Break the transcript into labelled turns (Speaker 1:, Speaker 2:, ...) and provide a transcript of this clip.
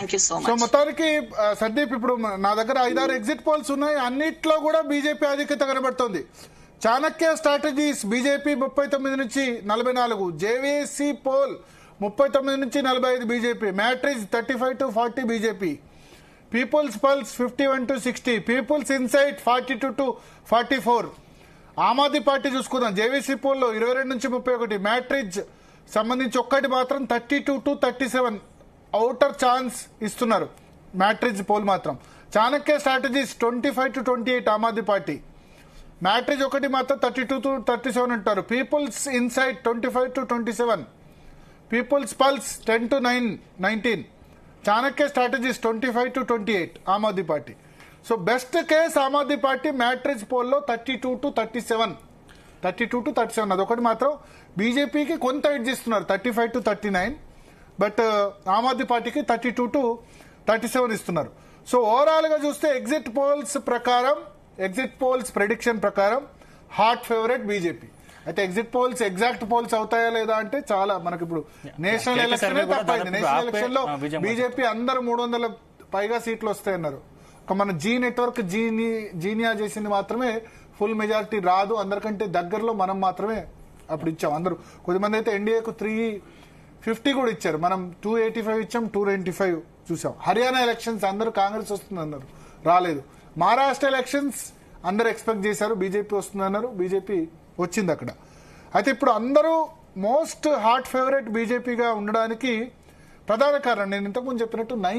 Speaker 1: Thank you so
Speaker 2: so
Speaker 1: much.
Speaker 2: మొత్తానికి సందీప్, ఇప్పుడు నా దగ్గర 5-6 ఎగ్జిట్ పోల్స్ ఉన్నాయి. అన్నిట్లో కూడా బీజేపీ ఆధిక్యత కనబడుతోంది. చాణక్య స్ట్రాటజీస్ బీజేపీ 39 నుంచి 44, జేవీసీ పోల్ 39 నుంచి 45 BJP, Matrix 35 to 40 BJP, People's Pulse 51 to 60, People's Insight 42 to 44. Aam Aadmi Party చూసుకుందాం, జేవీసీ పోల్లో 22 నుంచి 31, మ్యాట్రిక్స్ సంబంధించి ఒక్కటి మాత్రం 32 to 37 అవుటర్ ఛాన్స్ ఇస్తున్నారు మ్యాట్రిక్స్ పోల్ మాత్రం. Chanakya Strategies 25 to 28 Aam Aadmi Party, Matrix ఒకటి మాత్రం 32 to 37 అంటారు. People's Insight 25 to 27, People's Pulse 10 to 19, Chanakya Strategies 25 to 28 Aam Aadmi Party. So best case Aam Aadmi Party Matrix పోల్లో 32 to 37, అదొకటి మాత్రం బీజేపీకి కొంత ఎడ్జ్ ఇస్తున్నారు 35 to 39, బట్ ఆమ్ ఆద్మీ పార్టీకి 32 to 37 ఇస్తున్నారు. సో ఓవరాల్ గా చూస్తే ఎగ్జిట్ పోల్స్ ప్రెడిక్షన్ ప్రకారం హాట్ ఫేవరెట్ బీజేపీ. అయితే ఎగ్జిట్ పోల్స్ ఎగ్జాక్ట్ పోల్స్ అవుతాయా లేదా అంటే చాలా మనకి ఇప్పుడు నేషనల్ ఎలక్షన్ తప్పైంది. నేషనల్ ఎలక్షన్ లో బీజేపీ అందరూ 300 పైగా సీట్లు వస్తాయన్నారు. ఒక మన జీ నెట్వర్క్ జీనియా చేసింది మాత్రమే ఫుల్ మెజారిటీ రాదు, అందరికంటే దగ్గరలో మనం మాత్రమే అప్పుడు ఇచ్చాం. అందరూ కొద్దిమంది అయితే ఎన్డీఏకు 350 కూడా ఇచ్చారు, మనం 285 ఇచ్చాం, 295 చూసాం. హర్యానా ఎలక్షన్స్ అందరూ కాంగ్రెస్ వస్తుంది అన్నారు, రాలేదు. మహారాష్ట్ర ఎలక్షన్స్ అందరూ ఎక్స్పెక్ట్ చేశారు బీజేపీ వస్తుంది అన్నారు, బీజేపీ వచ్చింది అక్కడ. అయితే ఇప్పుడు అందరూ మోస్ట్ హాట్ ఫేవరెట్ బీజేపీగా ఉండడానికి ప్రధాన కారణం నేను ఇంతకుముందు చెప్పినట్టు